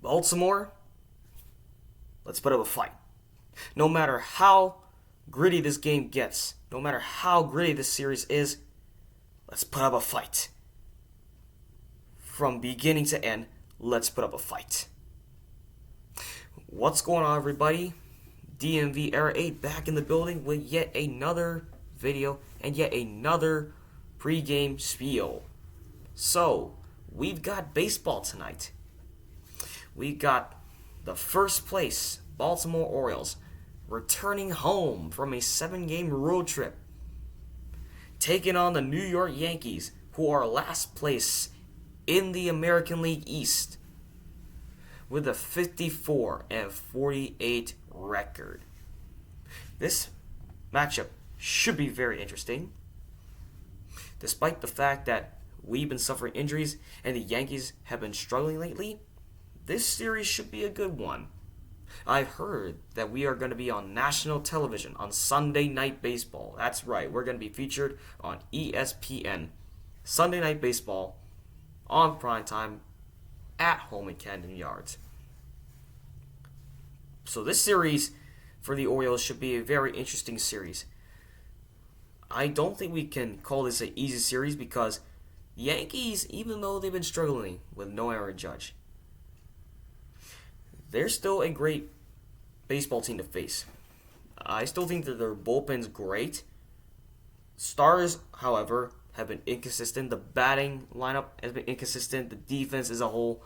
Baltimore, let's put up a fight. No matter how gritty this game gets, no matter how gritty this series is, let's put up a fight. From beginning to end, let's put up a fight. What's going on, everybody? DMV Era 8 back in the building with yet another video and yet another pregame spiel. So, we've got baseball tonight. We got the first place Baltimore Orioles returning home from a 7-game road trip, taking on the New York Yankees, who are last place in the American League East with a 54-48 record. This matchup should be very interesting, despite the fact that we've been suffering injuries and the Yankees have been struggling lately. This series should be a good one. I've heard that we are going to be on national television on Sunday Night Baseball. That's right, we're going to be featured on ESPN Sunday Night Baseball on primetime at home in Camden Yards. So this series for the Orioles should be a very interesting series. I don't think we can call this an easy series because the Yankees, even though they've been struggling with no Aaron Judge, they're still a great baseball team to face. I still think that their bullpen's great. Stars, however, have been inconsistent. The batting lineup has been inconsistent. The defense as a whole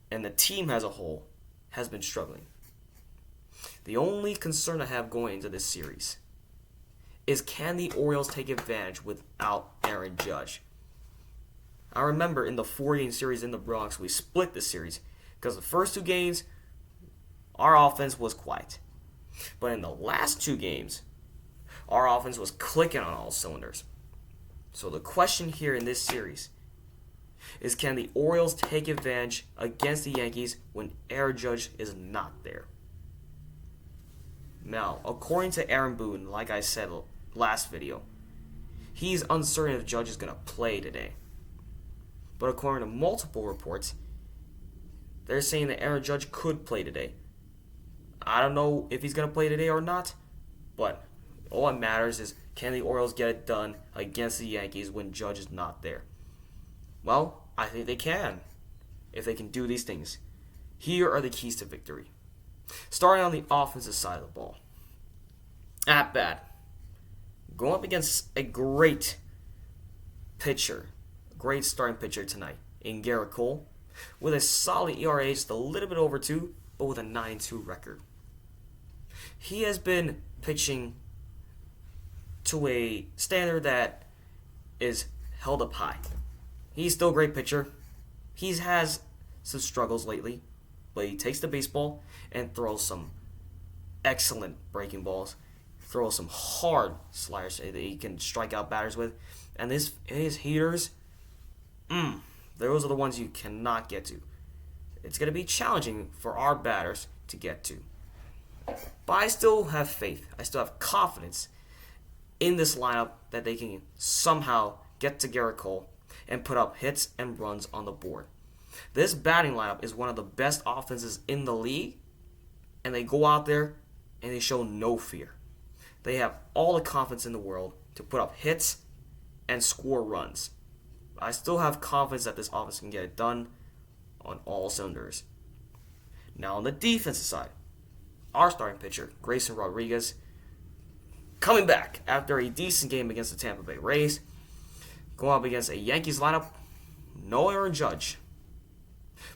and the team as a whole has been struggling. The only concern I have going into this series is, can the Orioles take advantage without Aaron Judge? I remember in the 4-game series in the Bronx, we split the series because the first 2 games, our offense was quiet. But in the last 2 games, our offense was clicking on all cylinders. So the question here in this series is, can the Orioles take advantage against the Yankees when Aaron Judge is not there? Now, according to Aaron Boone, like I said last video, he's uncertain if Judge is going to play today. But according to multiple reports, they're saying that Aaron Judge could play today. I don't know if he's going to play today or not, but all that matters is, can the Orioles get it done against the Yankees when Judge is not there? Well, I think they can, if they can do these things. Here are the keys to victory. Starting on the offensive side of the ball. At bat, going up against a great pitcher, great starting pitcher tonight in Garrett Cole, with a solid ERA, just a little bit over 2, but with a 9-2 record. He has been pitching to a standard that is held up high. He's still a great pitcher. He has some struggles lately, but he takes the baseball and throws some excellent breaking balls, throws some hard sliders that he can strike out batters with, and his heaters, those are the ones you cannot get to. It's going to be challenging for our batters to get to. But I still have faith. I still have confidence in this lineup that they can somehow get to Garrett Cole and put up hits and runs on the board. This batting lineup is one of the best offenses in the league, and they go out there and they show no fear. They have all the confidence in the world to put up hits and score runs. I still have confidence that this offense can get it done on all cylinders. Now on the defensive side, our starting pitcher, Grayson Rodriguez, coming back after a decent game against the Tampa Bay Rays, going up against a Yankees lineup, no Aaron Judge,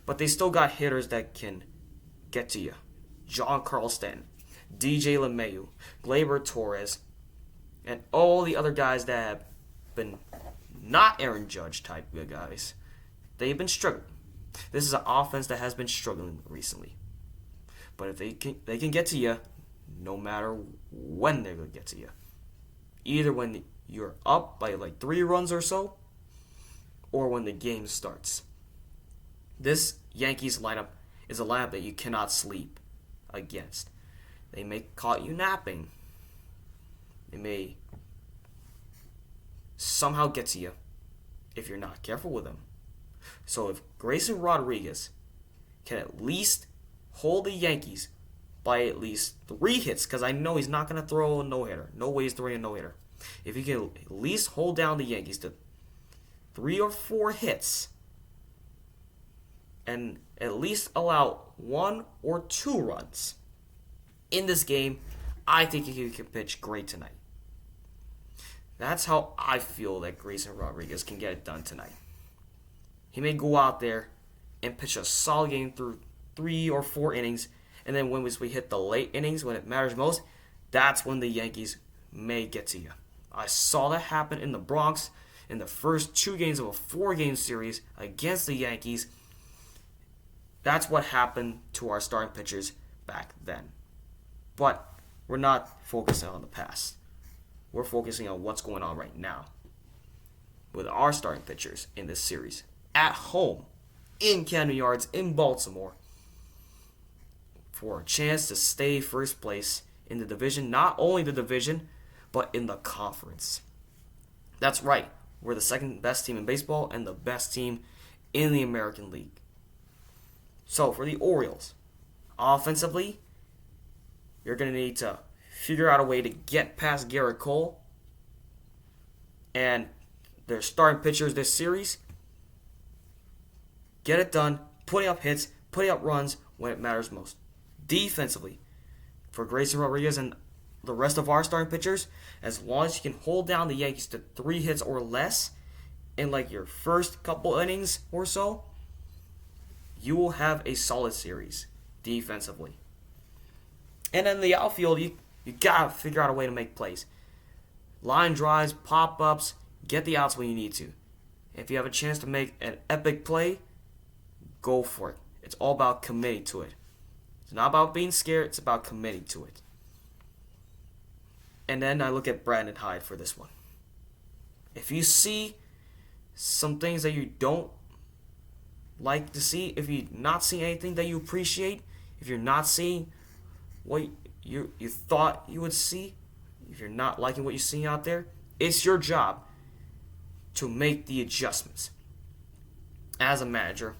but they still got hitters that can get to you. Giancarlo Stanton, DJ LeMahieu, Gleyber Torres, and all the other guys that have been not Aaron Judge type of guys. They've been struggling. This is an offense that has been struggling recently. But if they can get to you, no matter when they're going to get to you. Either when you're up by like 3 runs or so, or when the game starts. This Yankees lineup is a lineup that you cannot sleep against. They may caught you napping. They may somehow get to you if you're not careful with them. So if Grayson Rodriguez can at least hold the Yankees by at least 3 hits, because I know he's not going to throw a no-hitter. No way he's throwing a no-hitter. If he can at least hold down the Yankees to 3 or 4 hits and at least allow 1 or 2 runs in this game, I think he can pitch great tonight. That's how I feel that Grayson Rodriguez can get it done tonight. He may go out there and pitch a solid game through 3 or 4 innings, and then when we hit the late innings, when it matters most, that's when the Yankees may get to you. I saw that happen in the Bronx in the first 2 games of a 4-game series against the Yankees. That's what happened to our starting pitchers back then. But we're not focusing on the past. We're focusing on what's going on right now with our starting pitchers in this series. At home, in Camden Yards, in Baltimore, for a chance to stay first place in the division. Not only the division, but in the conference. That's right. We're the second best team in baseball and the best team in the American League. So for the Orioles, offensively, you're going to need to figure out a way to get past Garrett Cole and their starting pitchers this series. Get it done, putting up hits, putting up runs when it matters most. Defensively, for Grayson Rodriguez and the rest of our starting pitchers, as long as you can hold down the Yankees to 3 hits or less in like your first couple innings or so, you will have a solid series defensively. And then the outfield, you got to figure out a way to make plays. Line drives, pop-ups, get the outs when you need to. If you have a chance to make an epic play, go for it. It's all about committing to it. It's not about being scared, it's about committing to it. And then I look at Brandon Hyde for this one. If you see some things that you don't like to see, if you're not seeing anything that you appreciate, if you're not seeing what you thought you would see, if you're not liking what you're seeing out there, it's your job to make the adjustments. As a manager,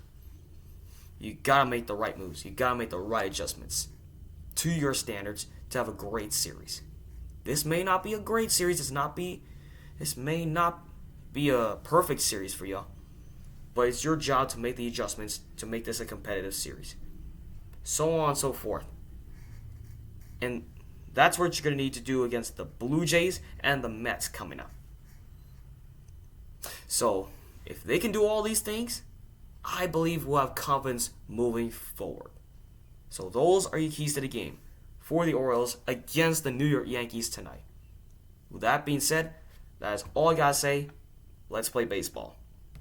you gotta make the right moves. You gotta make the right adjustments to your standards to have a great series. This may not be a great series. This may not be a perfect series for you, but it's your job to make the adjustments to make this a competitive series. So on and so forth. And that's what you're going to need to do against the Blue Jays and the Mets coming up. So, if they can do all these things, I believe we'll have confidence moving forward. So those are your keys to the game for the Orioles against the New York Yankees tonight. With that being said, that is all I got to say. Let's play baseball.